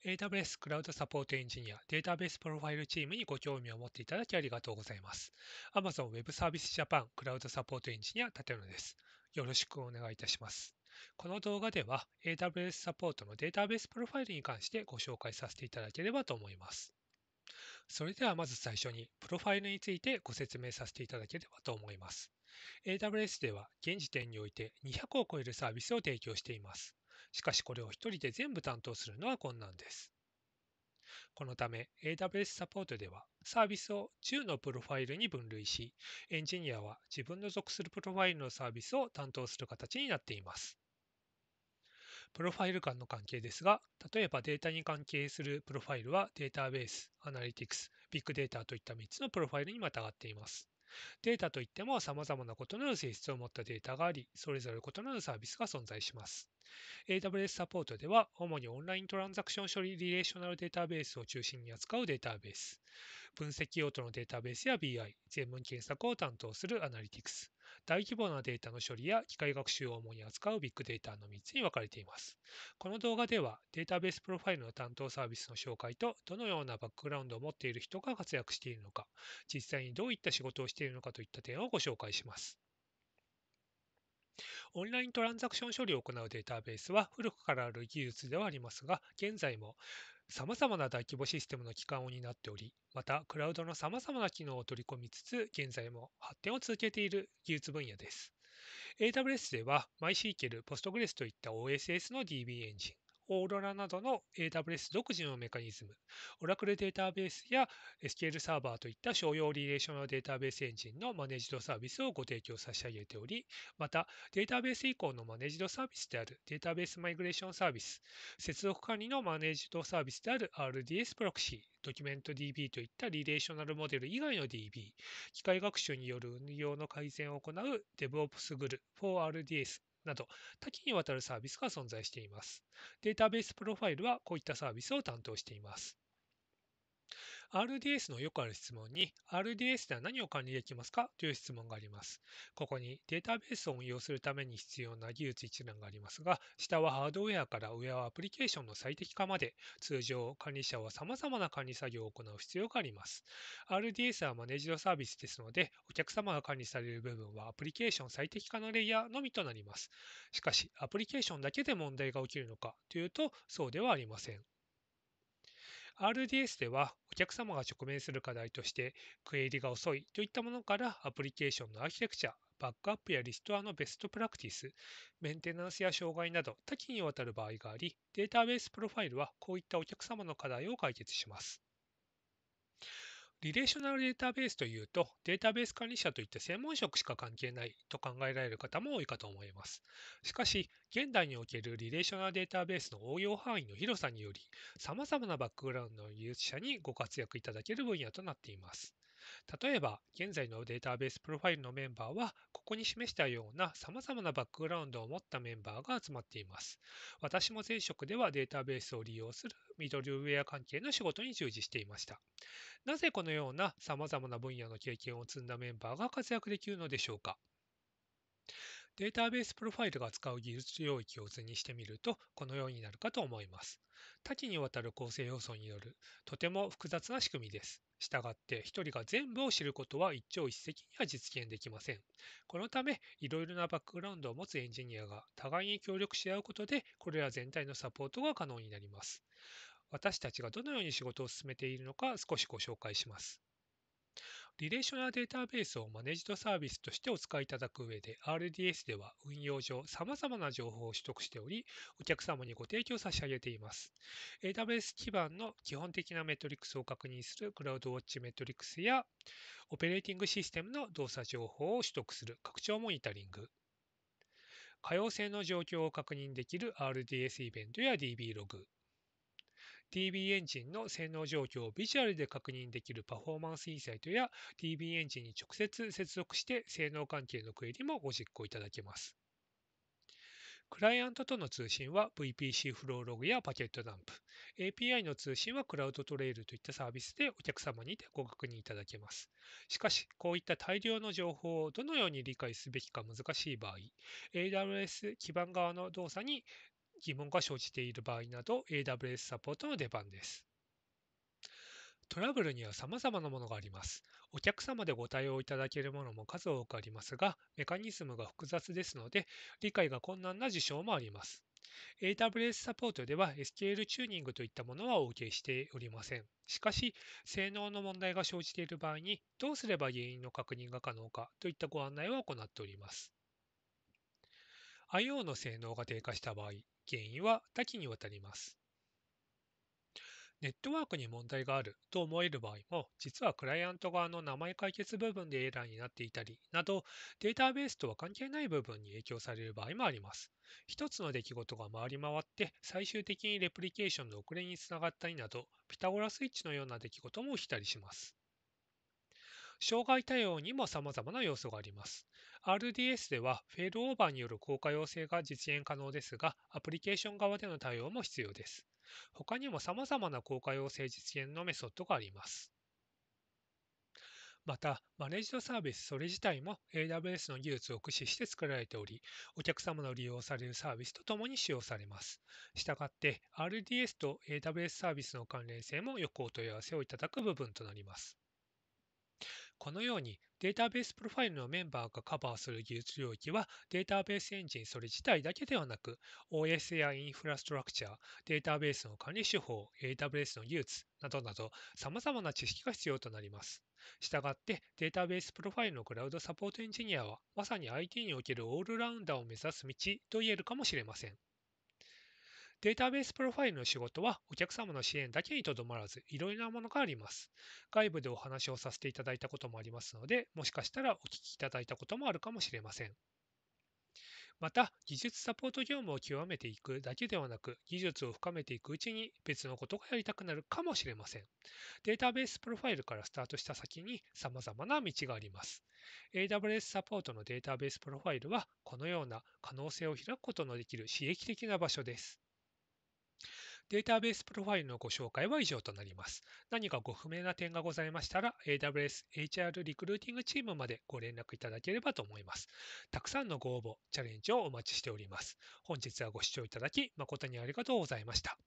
AWS クラウドサポートエンジニア、データベースプロファイルチームにご興味を持っていただきありがとうございます。Amazon Web サービスジャパンクラウドサポートエンジニア、立野です。よろしくお願いいたします。この動画では AWS サポートのデータベースプロファイルに関してご紹介させていただければと思います。それではまず最初に、プロファイルについてご説明させていただければと思います。AWS では現時点において200を超えるサービスを提供しています。しかしこれを一人で全部担当するのは困難です。このため AWS サポートではサービスを10のプロファイルに分類し、エンジニアは自分の属するプロファイルのサービスを担当する形になっています。プロファイル間の関係ですが、例えばデータに関係するプロファイルはデータベース、アナリティクス、ビッグデータといった3つのプロファイルにまたがっています。データといっても様々な異なる性質を持ったデータがあり、それぞれ異なるサービスが存在します。AWS サポートでは、主にオンライントランザクション処理リレーショナルデータベースを中心に扱うデータベース、分析用途のデータベースや BI、全文検索を担当するアナリティクス、大規模なデータの処理や機械学習を主に扱うビッグデータの3つに分かれています。この動画では、データベースプロファイルの担当サービスの紹介と、どのようなバックグラウンドを持っている人が活躍しているのか、実際にどういった仕事をしているのかといった点をご紹介します。オンライントランザクション処理を行うデータベースは古くからある技術ではありますが、現在も様々な大規模システムの基幹を担っており、またクラウドの様々な機能を取り込みつつ、現在も発展を続けている技術分野です。AWS では MySQL、Postgres といった OSS の DB エンジン、オーロラなどの AWS 独自のメカニズム、Oracle データベースや SQL サーバーといった商用リレーショナルデータベースエンジンのマネージドサービスをご提供差し上げており、またデータベース以降のマネージドサービスであるデータベースマイグレーションサービス、接続管理のマネージドサービスである RDS プロクシー、ドキュメント DB といったリレーショナルモデル以外の DB、機械学習による運用の改善を行う DevOps グル 4RDS など多岐にわたるサービスが存在しています。データベースプロファイルはこういったサービスを担当しています。RDS のよくある質問に、RDS では何を管理できますかという質問があります。ここにデータベースを運用するために必要な技術一覧がありますが、下はハードウェアからウェアアプリケーションの最適化まで、通常管理者は様々な管理作業を行う必要があります。RDS はマネージドサービスですので、お客様が管理される部分はアプリケーション最適化のレイヤーのみとなります。しかし、アプリケーションだけで問題が起きるのかというと、そうではありません。RDS ではお客様が直面する課題として、クエリが遅いといったものからアプリケーションのアーキテクチャ、バックアップやリストアのベストプラクティス、メンテナンスや障害など多岐にわたる場合があり、データベースプロファイルはこういったお客様の課題を解決します。リレーショナルデータベースというと、データベース管理者といった専門職しか関係ないと考えられる方も多いかと思います。しかし、現代におけるリレーショナルデータベースの応用範囲の広さにより、様々なバックグラウンドの技術者にご活躍いただける分野となっています。例えば、現在のデータベースプロファイルのメンバーは、ここに示したような様々なバックグラウンドを持ったメンバーが集まっています。私も前職ではデータベースを利用するミドルウェア関係の仕事に従事していました。なぜこのような様々な分野の経験を積んだメンバーが活躍できるのでしょうか。データベースプロファイルが扱う技術領域を図にしてみると、このようになるかと思います。多岐にわたる構成要素による、とても複雑な仕組みです。したがって、一人が全部を知ることは一朝一夕には実現できません。このため、いろいろなバックグラウンドを持つエンジニアが互いに協力し合うことで、これら全体のサポートが可能になります。私たちがどのように仕事を進めているのか少しご紹介します。リレーショナルデータベースをマネージドサービスとしてお使いいただく上で、RDS では運用上様々な情報を取得しており、お客様にご提供差し上げています。AWS 基盤の基本的なメトリックスを確認するクラウドウォッチメトリックスや、オペレーティングシステムの動作情報を取得する拡張モニタリング、可用性の状況を確認できる RDS イベントや DB ログ、DB エンジンの性能状況をビジュアルで確認できるパフォーマンスインサイトや DB エンジンに直接接続して性能関係のクエリもご実行いただけます。クライアントとの通信は VPC フローログやパケットダンプ、API の通信はクラウドトレイルといったサービスでお客様にてご確認いただけます。しかし、こういった大量の情報をどのように理解すべきか難しい場合、AWS 基盤側の動作に疑問が生じている場合など AWS サポートの出番です。トラブルには様々なものがあります。お客様でご対応いただけるものも数多くありますが、メカニズムが複雑ですので、理解が困難な事象もあります。AWS サポートでは SQL チューニングといったものは OK しておりません。しかし、性能の問題が生じている場合に、どうすれば原因の確認が可能かといったご案内を行っております。IO の性能が低下した場合、原因は多岐にわたります。ネットワークに問題があると思える場合も、実はクライアント側の名前解決部分でエラーになっていたりなど、データベースとは関係ない部分に影響される場合もあります。一つの出来事が回り回って、最終的にレプリケーションの遅れにつながったりなど、ピタゴラスイッチのような出来事も起きたりします。障害対応にも様々な要素があります。RDS ではフェールオーバーによる効果要請が実現可能ですが、アプリケーション側での対応も必要です。他にも様々な効果要請実現のメソッドがあります。また、マネージドサービスそれ自体も AWS の技術を駆使して作られており、お客様の利用されるサービスとともに使用されます。したがって、RDS と AWS サービスの関連性もよくお問い合わせをいただく部分となります。このようにデータベースプロファイルのメンバーがカバーする技術領域はデータベースエンジンそれ自体だけではなく OS やインフラストラクチャー、データベースの管理手法、AWS の技術などなど様々な知識が必要となります。したがってデータベースプロファイルのクラウドサポートエンジニアはまさに IT におけるオールラウンダーを目指す道と言えるかもしれません。データベースプロファイルの仕事はお客様の支援だけにとどまらず、いろいろなものがあります。外部でお話をさせていただいたこともありますので、もしかしたらお聞きいただいたこともあるかもしれません。また、技術サポート業務を極めていくだけではなく、技術を深めていくうちに別のことがやりたくなるかもしれません。データベースプロファイルからスタートした先に様々な道があります。AWS サポートのデータベースプロファイルは、このような可能性を開くことのできる刺激的な場所です。データベースプロファイルのご紹介は以上となります。何かご不明な点がございましたら、AWS HR リクルーティングチームまでご連絡いただければと思います。たくさんのご応募、チャレンジをお待ちしております。本日はご視聴いただき誠にありがとうございました。